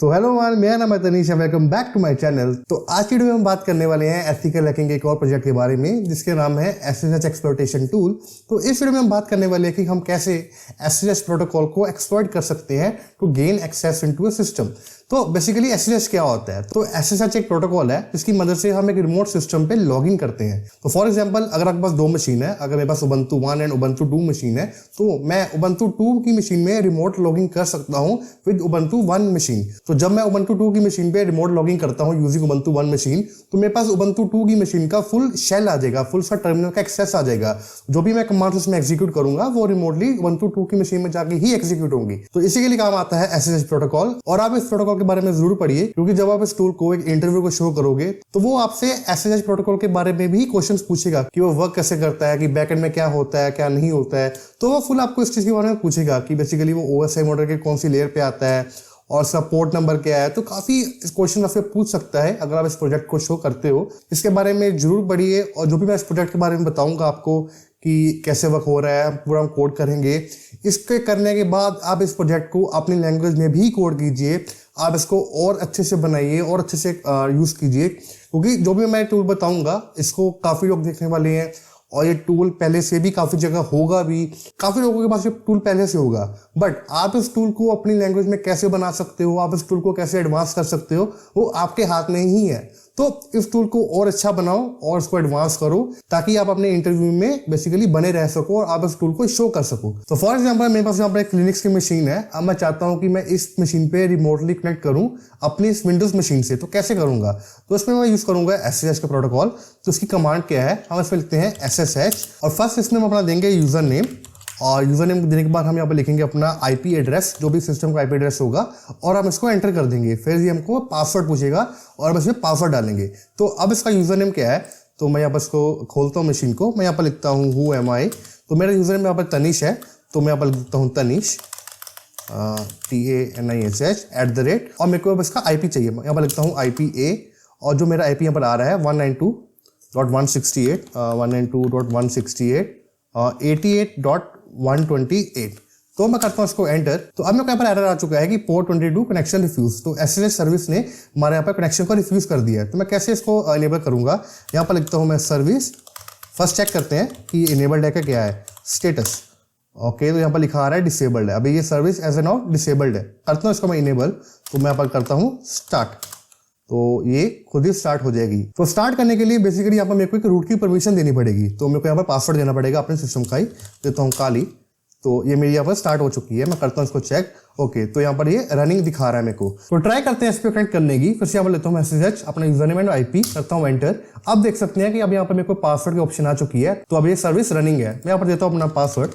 तो हेलो मान, मेरा नाम है Tanish, welcome back to my channel. तो आज की वीडियो में हम बात करने वाले हैं एथिकल हैकिंग के एक और प्रोजेक्ट के बारे में जिसके नाम है एसएसएच एक्सप्लॉइटेशन टूल। तो इस वीडियो में हम बात करने वाले हैं कि हम कैसे एसएसएच प्रोटोकॉल को एक्सप्लॉइट कर सकते हैं to gain access into a system. तो बेसिकली एसएसएच क्या होता है? तो एसएसएच एक प्रोटोकॉल है जिसकी मदद से हम एक रिमोट सिस्टम पे लॉगिन करते हैं। तो फॉर एग्जांपल, अगर आपके पास दो मशीन है, अगर मेरे पास उबंटू 1 एंड उबंटू 2 मशीन है, तो मैं उबंटू 2 की मशीन में रिमोट लॉगिन कर सकता हूं विद उबंटू 1 मशीन। तो जब मैं उबंटू 2 की मशीन पे रिमोट लॉगिन करता हूं यूजिंग उबंटू 1 मशीन, तो मेरे पास उबंटू 2 की मशीन का फुल शेल आ जाएगा, फुल सा टर्मिनल का एक्सेस आ जाएगा। जो भी मैं कमांड उसमें एग्जीक्यूट करूंगा वो रिमोटली उबंटू 2 की मशीन में जाके ही एग्जीक्यूट होंगी। तो इसी के लिए काम आता है एसएसएच प्रोटोकॉल। और आप इस प्रोटोकॉल के बारे में जरूर पढ़िए, क्योंकि जब आप इस टूल को एक इंटरव्यू को शो करोगे तो वो आपसे एसएसएच प्रोटोकॉल के बारे में भी क्वेश्चंस पूछेगा कि वो वर्क कैसे करता है, कि बैकएंड में क्या होता है, क्या नहीं होता है। तो वो फुल आपको इस चीज के बारे में पूछेगा कि बेसिकली वो ओएसआई मॉडल के कौन सी लेयर पे आता है और उसका पोर्ट नंबर क्या है। तो काफी क्वेश्चन आपसे पूछ सकता है अगर आप इस प्रोजेक्ट को शो करते हो। इसके बारे में जरूर पढ़िए, और जो भी मैं इस प्रोजेक्ट के बारे में बताऊंगा आपको कि कैसे वर्क हो रहा है, पूरा हम कोड करेंगे। इसके करने के बाद आप इस प्रोजेक्ट को अपनी लैंग्वेज में भी कोड कीजिए, आप इसको और अच्छे से बनाइए और अच्छे से यूज कीजिए, क्योंकि जो भी मैं टूल बताऊंगा इसको काफी लोग देखने वाले हैं और ये टूल पहले से भी काफी जगह होगा भी, काफी लोगों के पास ये टूल पहले से होगा। बट आप इस टूल को अपनी लैंग्वेज में कैसे बना सकते हो, आप इस टूल को कैसे एडवांस कर सकते हो, वो आपके हाथ में ही है। तो इस टूल को और अच्छा बनाओ और इसको एडवांस करो ताकि आप अपने इंटरव्यू में बेसिकली बने रह सको और आप इस टूल को शो कर सको। तो फॉर एग्जांपल, मेरे पास यहाँ पर एक लिनक्स की मशीन है। अब मैं चाहता हूँ कि मैं इस मशीन पे रिमोटली कनेक्ट करूँ अपनी इस विंडोज मशीन से। तो कैसे करूंगा? तो इसमें मैं यूज करूंगा एसएसएच का प्रोटोकॉल। तो उसकी कमांड क्या है? हम इसमें लिखते हैं एसएसएच, और फर्स्ट इसमें हम अपना देंगे यूजर नेम, और यूजर नेम देने के बाद हम यहाँ पर लिखेंगे अपना आईपी एड्रेस, जो भी सिस्टम का आईपी एड्रेस होगा, और हम इसको एंटर कर देंगे। फिर ये हमको पासवर्ड पूछेगा और हम इसमें पासवर्ड डालेंगे। तो अब इसका यूजर नेम क्या है? तो मैं यहाँ पर इसको खोलता हूँ मशीन को, मैं यहाँ पर लिखता हूँ हु एम आई। तो मेरा यूजर नेम यहाँ पर तनीश है, तो मैं यहाँ पर लिखता हूँ तनीश TANISH @ और मेरे को अब इसका आईपी चाहिए। मैं यहाँ पर लिखता हूँ IPA, और जो मेरा आईपी यहाँ पर आ रहा है 192.168.168.88.128। तो मैं करता हूँ इसको एंटर। तो अब मेरे को यहाँ पर एरर आ चुका है कि पोर्ट 22 कनेक्शन रिफ्यूज। तो एसएसएच सर्विस ने हमारे यहाँ पर कनेक्शन को रिफ्यूज कर दिया है। तो मैं कैसे इसको इनेबल करूंगा? यहाँ पर लिखता हूँ मैं सर्विस, फर्स्ट चेक करते हैं कि इनेबल्ड है क्या है, स्टेटस। ओके, तो यहाँ पर लिखा आ रहा है डिसेबल्ड है। अभी ये service as a now disabled है। करता हूँ इसको मैं इनेबल। तो मैं यहाँ पर करता हूँ स्टार्ट, तो ये खुद ही स्टार्ट हो जाएगी। तो स्टार्ट करने के लिए बेसिकली यहाँ पर मेरे को एक रूट की परमिशन देनी पड़ेगी। तो मेरे को यहाँ पर पासवर्ड देना पड़ेगा अपने सिस्टम का ही, देता हूँ काली। तो ये मेरी यहाँ पर स्टार्ट हो चुकी है। मैं करता हूँ इसको चेक। ओके, तो यहाँ पर ये रनिंग दिखा रहा है मेरे को। तो ट्राई करते हैं इस पे कनेक्ट करने की। फिर से यहाँ पर लेता हूँ एसएसएच, अपना यूजर नेम एंड आईपी, करता हूँ एंटर। अब देख सकते हैं कि अब यहाँ पर मेरे को पासवर्ड की ऑप्शन आ चुकी है। तो अब ये सर्विस रनिंग है। मैं यहाँ पर देता हूँ अपना पासवर्ड।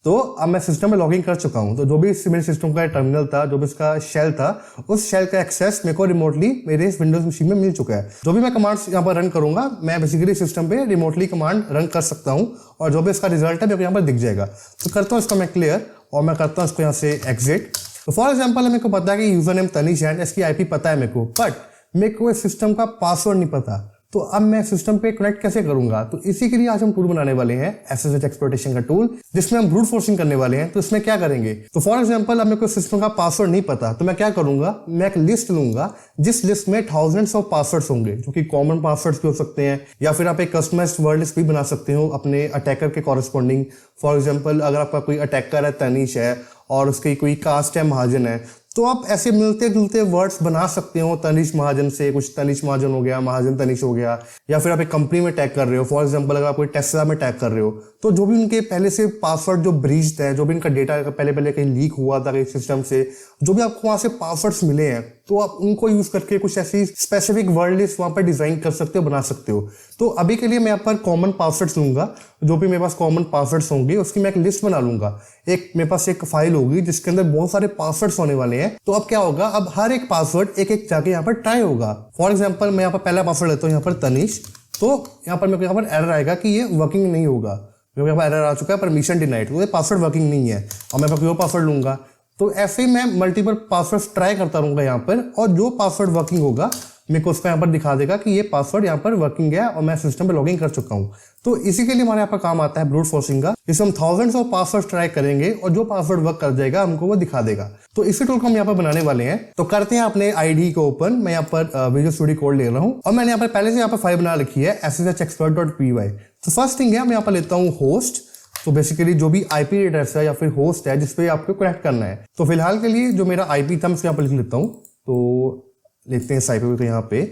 तो अब मैं सिस्टम में लॉगिन कर चुका हूं। तो जो भी मेरे सिस्टम का टर्मिनल था, जो भी इसका शेल था, उस शेल का एक्सेस मेरे को रिमोटली मेरे इस विंडोज मशीन में मिल चुका है। जो भी मैं कमांड्स यहाँ पर रन करूंगा, मैं बेसिकली सिस्टम पे रिमोटली कमांड रन कर सकता हूं, और जो भी इसका रिजल्ट है मेरे को यहाँ पर दिख जाएगा। तो करता हूँ इसका मैं क्लियर, और मैं करता हूँ इसको यहाँ से एग्जिट। तो फॉर एग्जाम्पल, मेरे को पता है कि यूजर नेम तनीश है, इसकी आईपी पता है मेरे को, बट मेरे को इस सिस्टम का पासवर्ड नहीं पता। तो अब मैं सिस्टम पे कनेक्ट कैसे करूंगा? तो इसी के लिए आज हम टूल बनाने वाले हैं, एसएसएच एक्सप्लॉइटेशन का टूल, जिसमें हम ब्रूट फोर्सिंग करने वाले हैं। तो इसमें क्या करेंगे? तो फॉर एग्जांपल, अब मेरे को सिस्टम का पासवर्ड नहीं पता, तो मैं क्या करूंगा? मैं एक लिस्ट लूंगा जिस लिस्ट में थाउजेंड्स ऑफ पासवर्ड्स होंगे, जो कि कॉमन पासवर्ड्स भी हो सकते हैं, या फिर आप एक कस्टमाइज्ड वर्ड लिस्ट भी बना सकते हो अपने अटैकर के कॉरेस्पॉन्डिंग। फॉर एग्जाम्पल, अगर आपका कोई अटैकर है तनीश है और उसकी कोई कास्ट है महाजन है, तो आप ऐसे मिलते जुलते वर्ड्स बना सकते हो। तनीश महाजन से कुछ तनीश महाजन हो गया, महाजन तनीश हो गया, या फिर आप एक कंपनी में टैग कर रहे हो। फॉर एग्जांपल, अगर आप कोई टेस्ला में टैग कर रहे हो, तो जो भी उनके पहले से पासवर्ड जो ब्रीच्ड है, जो भी इनका डेटा पहले कहीं लीक हुआ था कहीं सिस्टम से, जो भी आपको वहां से पासवर्ड्स मिले हैं, तो आप उनको यूज करके कुछ ऐसी स्पेसिफिक वर्ड लिस्ट वहां पर डिजाइन कर सकते हो, बना सकते हो। तो अभी के लिए मैं यहाँ पर कॉमन पासवर्ड्स लूंगा। जो भी मेरे पास कॉमन पासवर्ड्स होंगे उसकी मैं एक लिस्ट बना लूंगा। एक मेरे पास एक फाइल होगी जिसके अंदर बहुत सारे पासवर्ड्स होने वाले हैं। तो अब क्या होगा? अब हर एक पासवर्ड एक एक जाके यहाँ पर ट्राई होगा। फॉर एग्जाम्पल, मैं यहाँ पर पहला पासवर्ड लेता हूँ यहाँ पर तनीश। तो यहाँ पर मेरे को यहाँ पर एरर आएगा कि ये वर्किंग नहीं होगा। मेरे को यहाँ पर एरर आ चुका है, परमिशन डिनाइड, तो ये पासवर्ड वर्किंग नहीं है। और मैं कोई पासवर्ड लूंगा। तो ऐसे ही मैं मल्टीपल पासवर्ड ट्राई करता रहूंगा यहाँ पर, और जो पासवर्ड वर्किंग होगा मेरे को उसका यहाँ पर दिखा देगा कि ये पासवर्ड यहाँ पर वर्किंग है और मैं सिस्टम पे लॉगिन कर चुका हूँ। तो इसी के लिए हमारे यहाँ पर काम आता है ब्रूट फोर्सिंग का, जिसमें हम थाउजेंड्स ऑफ पासवर्ड ट्राई करेंगे और जो पासवर्ड वर्क कर जाएगा हमको वो दिखा देगा। तो इसी टूल को हम यहाँ पर बनाने वाले हैं। तो करते हैं अपने आईडी को ओपन। मैं यहाँ पर विजुअल स्टूडियो कोड ले रहा हूँ और मैंने यहाँ पर पहले से यहाँ पर फाइल बना रखी है sshexpert.py। तो फर्स्ट थिंग है मैं यहाँ पर लेता हूँ होस्ट। तो बेसिकली जो भी आईपी एड्रेस है या फिर होस्ट है जिसपे आपको कनेक्ट करना है। तो फिलहाल के लिए जो मेरा आईपी था मैं यहाँ पर लिख लेता हूँ। तो लेते हैं इस आईपी को यहाँ पे,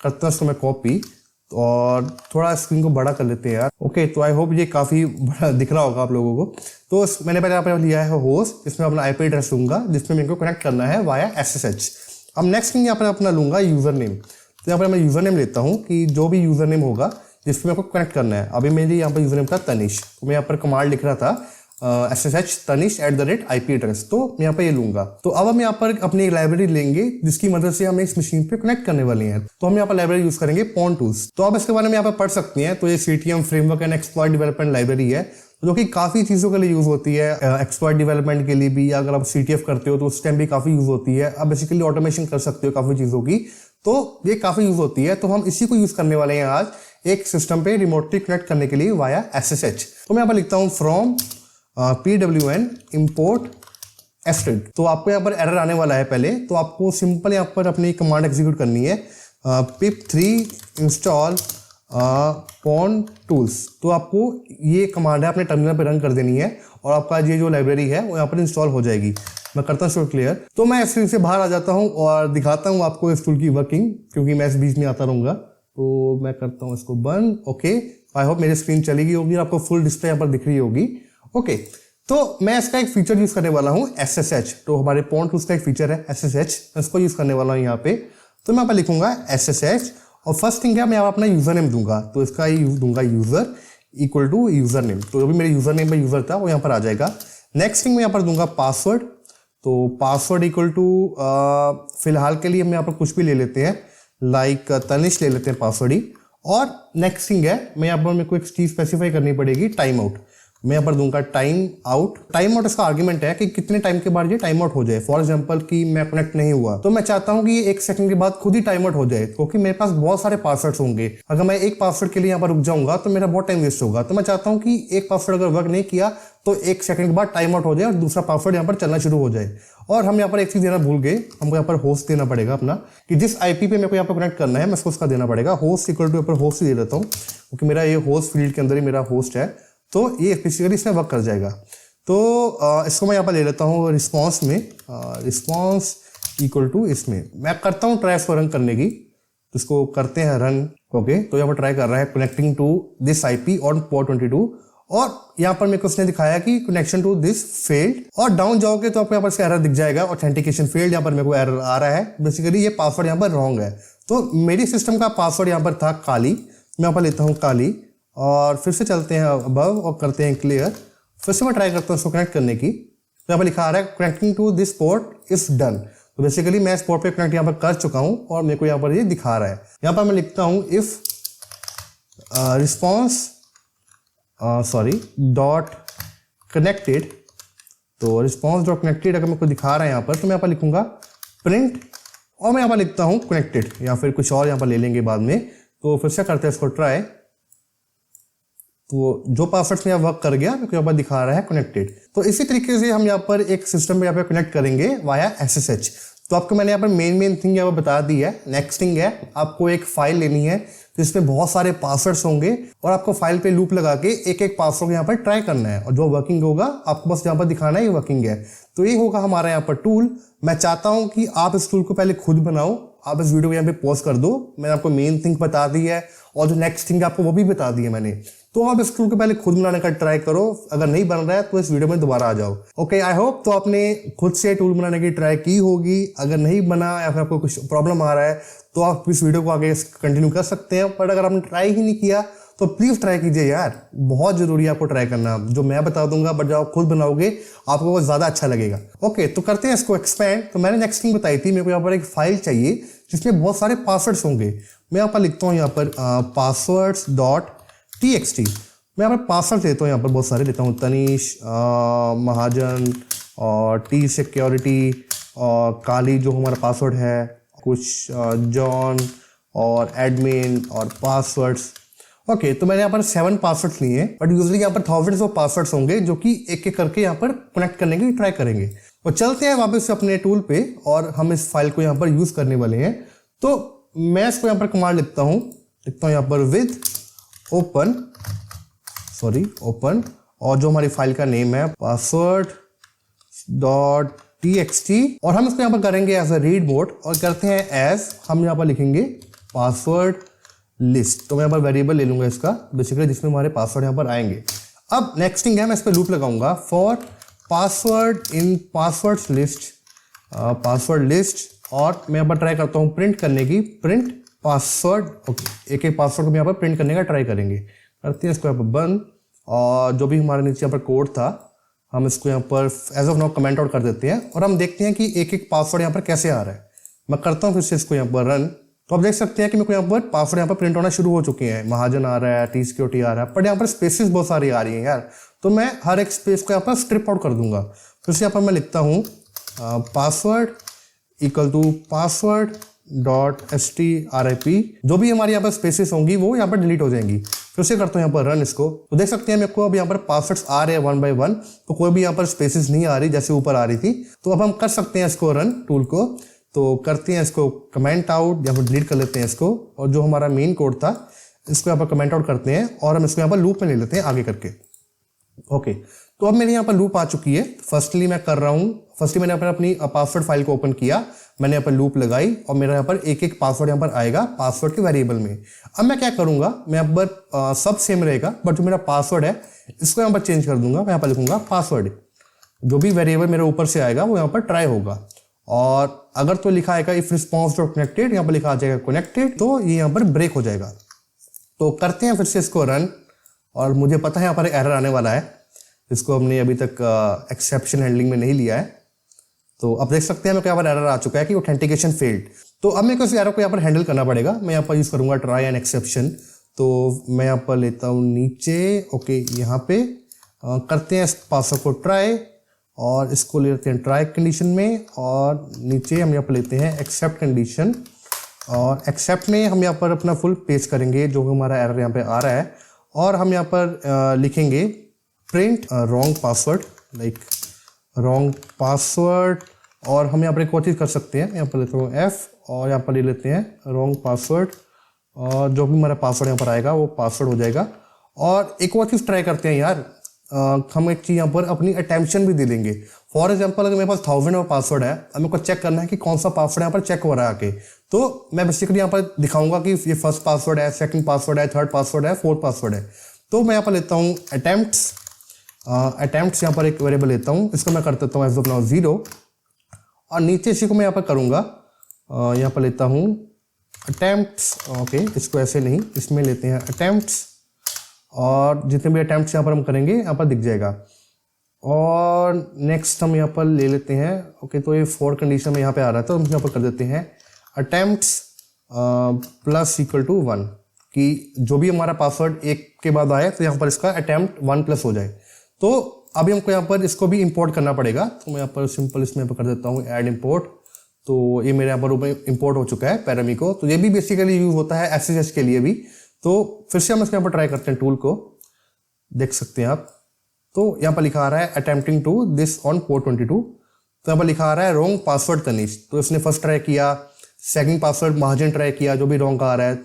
करता हूँ इसको मैं कॉपी और थोड़ा स्क्रीन को बड़ा कर लेते हैं यार। ओके, तो आई होप ये काफ़ी बड़ा दिख रहा होगा आप लोगों को। तो मैंने पहले यहाँ पर लिया है होस्ट, इसमें अपना आईपी एड्रेस लूंगा जिसमें मेरे को कनेक्ट करना है वाया SSH। अब नेक्स्ट थिंग यहाँ पर अपना लूंगा यूजर नेम। तो यहाँ पर मैं यूजर नेम लेता हूँ कि जो भी यूजर नेम होगा जिसमें मेरे को कनेक्ट करना है। अभी मेरे यहाँ पर यूजर नेम था तनिष, तो मैं यहाँ पर कमांड लिख रहा था SSH tanish@IP एड्रेस। तो मैं यहाँ पर ये लूंगा। तो अब हम यहाँ पर अपनी एक लाइब्रेरी लेंगे जिसकी मदद से हम इस मशीन पे कनेक्ट करने वाले हैं। तो हम यहाँ पर लाइब्रेरी यूज करेंगे पॉन टूल्स। तो आप इसके बारे में यहाँ पर पढ़ सकते हैं। तो ये CTM framework and exploit development library है जो कि काफी चीजों के लिए यूज होती है। एक्सप्लॉइट डेवलपमेंट के लिए भी, अगर आप CTF करते हो तो उस टाइम भी काफी यूज होती है। आप बेसिकली ऑटोमेशन कर सकते हो काफी चीजों की, तो ये काफी यूज होती है। तो हम इसी को यूज करने वाले हैं आज एक सिस्टम पे रिमोटली कनेक्ट करने के लिए वाया SSH। तो मैं यहाँ पर लिखता हूँ फ्रॉम pwn import std। तो आपको यहाँ पर एरर आने वाला है पहले, तो आपको सिंपल यहाँ पर अपनी कमांड एग्जीक्यूट करनी है pip3 install pon tools। तो आपको ये कमांड है अपने टर्मिनल पे रन कर देनी है और आपका ये जो लाइब्रेरी है वो यहाँ पर इंस्टॉल हो जाएगी। मैं करता हूँ शो क्लियर। तो मैं स्क्रीन से बाहर आ जाता हूँ और दिखाता हूँ आपको इस टूल की वर्किंग, क्योंकि मैं इस बीच में आता रहूंगा। तो मैं करता हूँ इसको बंद। ओके, आई होप मेरी स्क्रीन चलेगी होगी और आपको फुल डिस्प्ले यहाँ पर दिख रही होगी। ओके, तो मैं इसका एक फीचर यूज करने वाला हूँ SSH। तो हमारे पॉन टूल्स का एक फीचर है SSH, इसको यूज करने वाला हूँ यहाँ पे। तो मैं यहाँ पर लिखूंगा SSH और फर्स्ट थिंग है मैं यहाँ अपना यूजर नेम दूंगा। तो इसका दूंगा user equal to user name. तो जो भी मेरे यूजर नेम में यूजर था वो यहाँ पर आ जाएगा। नेक्स्ट थिंग मैं यहाँ पर दूंगा पासवर्ड। तो पासवर्ड इक्वल टू फिलहाल के लिए हम यहाँ पर कुछ भी ले लेते हैं, लाइक तनिष ले लेते हैं पासवर्ड ही। और नेक्स्ट थिंग है मैं यहाँ पर मेरे को एक चीज स्पेसिफाई करनी पड़ेगी, टाइम आउट। मैं यहाँ पर दूंगा टाइम आउट। टाइम आउट इसका आर्ग्यूमेंट है कि कितने टाइम के बाद ये टाइम आउट हो जाए। फॉर एग्जांपल कि मैं कनेक्ट नहीं हुआ तो मैं चाहता हूँ कि ये 1 सेकंड के बाद खुद ही टाइम आउट हो जाए, क्योंकि मेरे पास बहुत सारे पासवर्ड्स होंगे। अगर मैं एक पासवर्ड के लिए यहाँ पर रुक जाऊंगा तो मेरा बहुत टाइम वेस्ट होगा। तो मैं चाहता हूँ कि एक पासवर्ड अगर वर्क नहीं किया तो 1 सेकंड के बाद टाइम आउट हो जाए और दूसरा पासवर्ड यहाँ पर चलना शुरू हो जाए। और हम यहाँ पर एक चीज देना भूल गए, हमको यहाँ पर होस्ट देना पड़ेगा अपना, कि जिस आईपी पे मेरे को यहाँ पर कनेक्ट करना है मैं उसका देना पड़ेगा। होस्ट इक्वल टू यहाँ पर होस्ट दे देता हूँ, क्योंकि मेरा ये होस्ट फील्ड के अंदर ही मेरा होस्ट है, तो ये बेसिकली इसमें वर्क कर जाएगा। तो इसको मैं यहाँ पर ले लेता हूँ रिस्पॉन्स में, रिस्पॉन्स इक्वल टू इसमें मैं करता हूँ ट्राई इसको रन करने की। तो इसको करते हैं रन। ओके, तो यहाँ पर ट्राई कर रहा है connecting to this IP on port 22 और यहाँ पर मेरे को उसने दिखाया कि कनेक्शन टू दिस फेल्ड। और डाउन जाओगे तो आपको यहाँ पर एरर दिख जाएगा, ऑथेंटिकेशन फेल्ड। यहाँ पर मेरे को एरर आ रहा है, बेसिकली ये पासवर्ड यहाँ पर रॉन्ग है। तो मेरी सिस्टम का पासवर्ड यहाँ पर था काली, मैं यहाँ पर लेता हूँ काली और फिर से चलते हैं अबव और करते हैं क्लियर। फिर से मैं ट्राई करता हूँ इसको कनेक्ट करने की। तो यहाँ पर लिखा आ रहा है connecting to this port is done. तो बेसिकली मैं इस पोर्ट पे कनेक्ट यहाँ पर कर चुका हूँ और मेरे को यहाँ पर ये दिखा रहा है। यहाँ पर मैं लिखता हूँ इफ रिस्पॉन्स डॉट कनेक्टेड। तो रिस्पॉन्स डॉट कनेक्टेड अगर मेरे को दिखा रहा है यहाँ पर, तो मैं यहाँ पर लिखूंगा प्रिंट और मैं यहाँ पर लिखता हूँ कनेक्टेड, या फिर कुछ और यहाँ पर ले लेंगे बाद में। तो फिर से करते हैं इसको ट्राई। तो जो पासवर्ड में यहाँ वर्क कर गया, यहाँ पर दिखा रहा है कनेक्टेड। तो इसी तरीके से हम यहाँ पर एक सिस्टम में यहाँ पर कनेक्ट करेंगे वाया SSH। तो आपको मैंने यहाँ पर मेन थिंग यहाँ पर बता दी है। नेक्स्ट थिंग है आपको एक फाइल लेनी है जिसमें बहुत सारे पासवर्ड्स होंगे और आपको फाइल पे लूप लगा के एक एक पासवर्ड यहाँ पर ट्राई करना है और जो वर्किंग होगा आपको बस यहाँ पर दिखाना है ये वर्किंग है। तो ये होगा हमारा यहाँ पर टूल। मैं चाहता हूँ कि आप इस टूल को पहले खुद बनाओ। आप इस वीडियो को यहाँ पे पॉज कर दो, मैंने आपको मेन थिंग बता दी है और जो नेक्स्ट थिंग आपको वो भी बता दी है मैंने। तो आप इस टूल को पहले खुद बनाने का ट्राई करो। अगर नहीं बन रहा है तो इस वीडियो में दोबारा आ जाओ। ओके, आई होप तो आपने खुद से टूल बनाने की ट्राई की होगी। अगर नहीं बना या फिर आपको कुछ प्रॉब्लम आ रहा है तो आप इस वीडियो को आगे कंटिन्यू कर सकते हैं। बट अगर आपने ट्राई ही नहीं किया तो प्लीज ट्राई कीजिए यार, बहुत जरूरी है आपको ट्राई करना। जो मैं बता दूंगा बट जब आप खुद बनाओगे आपको वो ज्यादा अच्छा लगेगा। ओके, तो करते हैं इसको एक्सपेंड। तो मैंने नेक्स्ट थिंग बताई थी, मेरे को यहाँ पर एक फाइल चाहिए जिसमें बहुत सारे पासवर्ड्स होंगे। मैं यहाँ पर लिखता हूँ यहाँ पर passwords.txt। मैं यहाँ पर पासवर्ड लेता हूँ, यहाँ पर बहुत सारे लेता हूँ, तनिष, महाजन और टी सिक्योरिटी और काली जो हमारा पासवर्ड है, कुछ जॉन और एडमिन और पासवर्ड्स। ओके, तो मैंने यहाँ पर 7 पासवर्ड्स लिए हैं, बट यूजली यहाँ पर थाउजेंड्स ऑफ पासवर्ड्स होंगे जो कि एक एक करके यहाँ पर कनेक्ट करने की ट्राई करेंगे। तो चलते हैं वापस अपने टूल पे और हम इस फाइल को यहाँ पर यूज करने वाले हैं। तो मैं इसको यहाँ पर कमांड लिखता हूँ यहाँ पर विद ओपन और जो हमारी फाइल का नेम है password.txt और हम इसको यहाँ पर करेंगे एज अ रीड मोड और करते हैं एज, हम यहाँ पर लिखेंगे पासवर्ड लिस्ट। तो मैं यहाँ पर वेरिएबल ले लूंगा इसका बेसिकली जिसमें हमारे पासवर्ड यहाँ पर आएंगे। अब नेक्स्ट थिंग है, मैं इस पर लूप लगाऊंगा for password in password list और मैं यहाँ पर ट्राई करता हूँ प्रिंट करने की, प्रिंट पासवर्ड। ओके, एक एक पासवर्ड को यहाँ पर प्रिंट करने का ट्राई करेंगे। करते हैं इसको यहाँ पर बंद और जो भी हमारे नीचे यहाँ पर कोड था हम इसको यहाँ पर as of now comment out कर देते हैं और हम देखते हैं कि एक एक पासवर्ड यहाँ पर कैसे आ रहा है। मैं करता हूँ फिर से इसको यहाँ पर रन, तो आप देख सकते हैं कि मेरे को यहाँ पर पासवर्ड यहाँ पर प्रिंट होना शुरू हो चुके हैं। महाजन आ रहा है, टी सिक्योरिटी आ रहा है, बट यहाँ पर स्पेसेस बहुत सारी आ रही हैं यार। तो मैं हर एक स्पेस को यहाँ पर स्ट्रिप आउट कर दूंगा। फिर से यहाँ पर मैं लिखता हूँ पासवर्ड इक्वल टू password.strip, जो भी हमारी यहाँ पर स्पेसेस होंगी वो यहाँ पर डिलीट हो जाएंगी। फिर से करता हूँ यहाँ पर रन इसको, तो देख सकते हैं मेरे को अब यहाँ पर पासवर्ड्स आ रहे हैं 1 by 1, तो कोई भी यहाँ पर स्पेसेस नहीं आ रही जैसे ऊपर आ रही थी। तो अब हम कर सकते हैं इसको रन टूल को, तो करते हैं इसको कमेंट आउट, यहाँ पर डिलीट कर लेते हैं इसको और जो हमारा मेन कोड था इसको यहाँ पर कमेंट आउट करते हैं और हम इसको यहाँ पर लूप में ले लेते हैं आगे करके। ओके, तो अब मेरे यहाँ पर लूप आ चुकी है। फर्स्टली मैं कर रहा हूँ, फर्स्टली मैंने यहाँ पर अपनी पासवर्ड फाइल को ओपन किया, मैंने यहाँ पर लूप लगाई और मेरा यहाँ पर एक एक पासवर्ड यहाँ पर आएगा पासवर्ड के वेरिएबल में। अब मैं क्या करूँगा, मैं यहाँ पर सब सेम रहेगा बट जो मेरा पासवर्ड है इसको यहाँ पर चेंज कर दूंगा। मैं यहाँ पर लिखूंगा पासवर्ड, जो भी वेरिएबल मेरे ऊपर से आएगा वो यहाँ पर ट्राई होगा और अगर तो लिखा आएगा इफ रिस्पॉन्स डॉट कनेक्टेड, यहाँ पर लिखा आ जाएगा कनेक्टेड, तो ये यहाँ पर ब्रेक हो जाएगा। तो करते हैं फिर से इसको रन और मुझे पता है यहाँ पर एरर आने वाला है, इसको हमने अभी तक एक्सेप्शन हैंडलिंग में नहीं लिया है। तो अब देख सकते हैं मेरे को यहाँ पर एरर आ चुका है कि ऑथेंटिकेशन फेल्ड। तो अब मेरे को इस एरर को यहाँ पर हैंडल करना पड़ेगा। मैं यहाँ पर यूज करूंगा ट्राई एंड एक्सेप्शन। तो मैं यहाँ पर लेता हूँ नीचे, ओके, यहाँ पे करते हैं इस पासवर्ड को ट्राई और इसको लेते हैं ट्राई कंडीशन में और नीचे हम यहाँ पर लेते हैं एक्सेप्ट कंडीशन और एक्सेप्ट में हम यहाँ पर अपना फुल पेस्ट करेंगे जो हमारा एरर यहाँ पे आ रहा है और हम यहाँ पर लिखेंगे print wrong password, like wrong password. और हम यहाँ पर एक और चीज़ कर सकते हैं, यहाँ पर लेते हैं F और यहाँ पर ले लेते हैं रॉन्ग पासवर्ड और जो भी हमारा पासवर्ड यहाँ पर आएगा वो पासवर्ड हो जाएगा। और एक और चीज़ ट्राई करते हैं यार, हम एक चीज़ यहाँ पर अपनी अटेंशन भी दे देंगे। फॉर एग्जाम्पल अगर मेरे पास 1000 और पासवर्ड है, अब मेरे को चेक करना है कि कौन सा पासवर्ड यहाँ पर चेक हो रहा है आके, तो मैं बेसिकली यहाँ पर दिखाऊंगा कि ये फर्स्ट पासवर्ड है, सेकंड पासवर्ड है, थर्ड पासवर्ड है, फोर्थ पासवर्ड है। तो मैं यहाँ पर लेता हूँ अटेम्प्ट्स यहाँ पर एक वेरिएबल लेता हूँ, इसको मैं कर देता हूँ एज ऑफ नाउ 0 और नीचे इसी को मैं यहाँ पर करूँगा, यहाँ पर लेता हूँ अटेम्प्ट्स। ओके, इसको ऐसे नहीं, इसमें लेते हैं अटेम्प्ट्स और जितने भी अटेम्प्ट्स यहाँ पर हम करेंगे यहाँ पर दिख जाएगा। और नेक्स्ट हम यहाँ पर ले लेते हैं, ओके, तो ये 4 कंडीशन में यहाँ पे आ रहा था, तो हम यहाँ पर कर देते हैं अटेम्प्ट्स प्लस इक्वल टू 1, कि जो भी हमारा पासवर्ड एक के बाद आए तो यहाँ पर इसका अटेम्प्ट 1 प्लस हो जाए। तो अभी हमको यहाँ पर इसको भी इंपोर्ट करना पड़ेगा, तो मैं यहाँ पर सिंपल इसमें कर देता हूँ ऐड इंपोर्ट। तो ये मेरे यहाँ पर इंपोर्ट हो चुका है पैरामीको, तो ये भी बेसिकली यूज होता है SSH के लिए भी। तो फिर से हम इसके यहाँ पर ट्राई करते हैं टूल को, देख सकते हैं आप। तो यहाँ पर लिखा आ रहा है attempting to this on port 22, तो यहाँ पर लिखा आ रहा है रॉन्ग पासवर्ड तनीश। तो इसने फर्स्ट ट्राई किया, सेकंड पासवर्ड महाजन ट्राई किया जो भी रॉन्ग आ रहा है,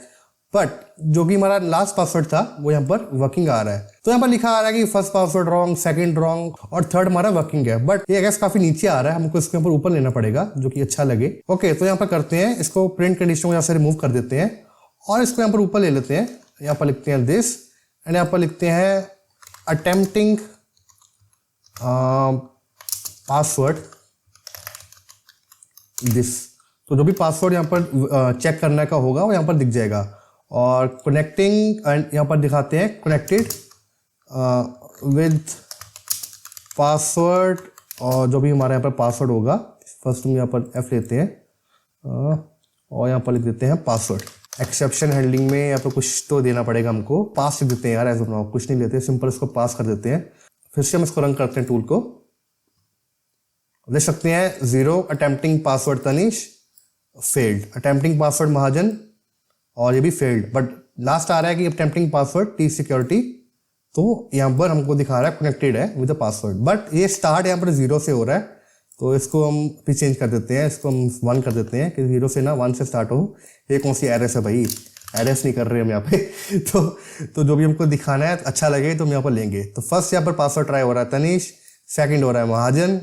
बट जो भी हमारा लास्ट पासवर्ड था वो यहाँ पर वर्किंग आ रहा है। तो यहाँ पर लिखा आ रहा है कि first password wrong, second wrong और थर्ड हमारा वर्किंग है, बट ये गैस काफी नीचे आ रहा है, हमको इसके ऊपर लेना पड़ेगा जो कि अच्छा लगे। ओके, तो यहाँ पर करते हैं इसको प्रिंट कंडीशन को यहाँ से रिमूव कर देते हैं और इसको यहाँ पर ऊपर ले लेते हैं। यहाँ पर लिखते हैं दिस एंड यहाँ पर लिखते हैं अटेम्प्टिंग पासवर्ड दिस। तो जो भी पासवर्ड यहाँ पर चेक करने का होगा वो यहाँ पर दिख जाएगा। और कनेक्टिंग एंड यहाँ पर दिखाते हैं कनेक्टेड विद पासवर्ड, और जो भी हमारे यहाँ पर पासवर्ड होगा फर्स्ट हम यहाँ पर F लेते हैं और यहाँ पर लिख देते हैं पासवर्ड। एक्सेप्शन हैंडलिंग में यहाँ पर कुछ तो देना पड़ेगा हमको, पास लिख देते हैं यार, ऐसा कुछ नहीं लेते, सिंपल इसको पास कर देते हैं। फिर से हम इसको रन करते हैं टूल को, देख सकते हैं 0 attempting password Tanish failed, attempting password Mahajan और ये भी फेल्ड, बट लास्ट आ रहा है कि अटेम्प्टिंग पासवर्ड टी सिक्योरिटी, तो यहाँ पर हमको दिखा रहा है कनेक्टेड है विद द पासवर्ड, बट ये स्टार्ट यहाँ पर 0 से हो रहा है, तो इसको हम भी चेंज कर देते हैं, इसको हम 1 कर देते हैं कि 0 से ना 1 से स्टार्ट हो। ये कौन सी एरएस है भाई, एरएस नहीं कर रहे हम यहाँ पे तो जो भी हमको दिखाना है अच्छा लगे तो हम यहाँ पर लेंगे। तो फर्स्ट यहाँ पर पासवर्ड ट्राई हो रहा है तनिष, सेकंड हो रहा है महाजन,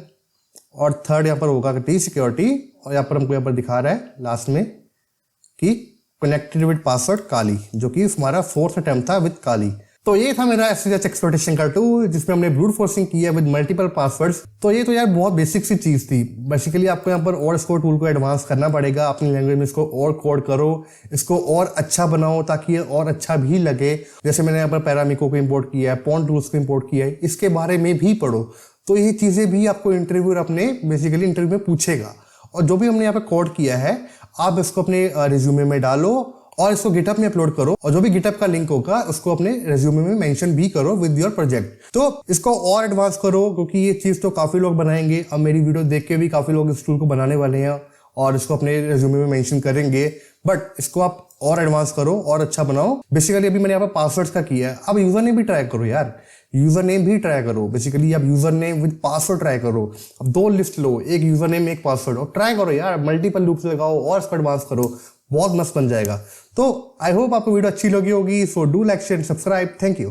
और थर्ड यहाँ पर होगा टी सिक्योरिटी, और यहाँ पर हमको यहाँ पर दिखा रहा है लास्ट में कि कनेक्टेड विद पासवर्ड काली, जो कि हमारा 4th अटेम्प्ट था विद काली। तो ये था मेरा SSH एक्सप्लॉइटेशन का टूल जिसमें हमने ब्रूट फोर्सिंग किया विद मल्टीपल पासवर्ड्स। तो ये तो यार बहुत बेसिक सी चीज थी। बेसिकली आपको यहाँ पर और इसको टूल को एडवांस करना पड़ेगा, अपनी लैंग्वेज में इसको और कोड करो, इसको और अच्छा बनाओ ताकि ये और अच्छा भी लगे। जैसे मैंने यहाँ पर पैरामिको को इम्पोर्ट किया है, पॉन टूल्स को इम्पोर्ट किया है, इसके बारे में भी पढ़ो। तो ये चीजें भी आपको इंटरव्यूअर अपने बेसिकली इंटरव्यू में पूछेगा। और जो भी हमने यहाँ पे कोड किया है आप इसको अपने रिज्यूमे में डालो और इसको गिटहब में अपलोड करो, और जो भी गिटहब का लिंक होगा उसको अपने रिज्यूमे में मेंशन भी करो विद योर प्रोजेक्ट। तो इसको और एडवांस करो क्योंकि ये चीज तो काफी लोग बनाएंगे। अब मेरी वीडियो देख के भी काफी लोग इस टूल को बनाने वाले हैं और इसको अपने रिज्यूमे में मेंशन करेंगे, बट इसको आप और एडवांस करो और अच्छा बनाओ। बेसिकली अभी मैंने यहाँ पर पासवर्ड्स का किया है, अब यूजर नेम भी ट्राई करो यार, यूजर नेम भी ट्राई करो। बेसिकली आप user name with password try करो। अब 2 लिस्ट लो, एक यूजर नेम एक पासवर्ड, और ट्राई करो यार, मल्टीपल लूप्स लगाओ और इसको एडवांस करो, बहुत मस्त बन जाएगा। तो आई होप आपको वीडियो अच्छी लगी होगी। So do like share and subscribe. Thank you.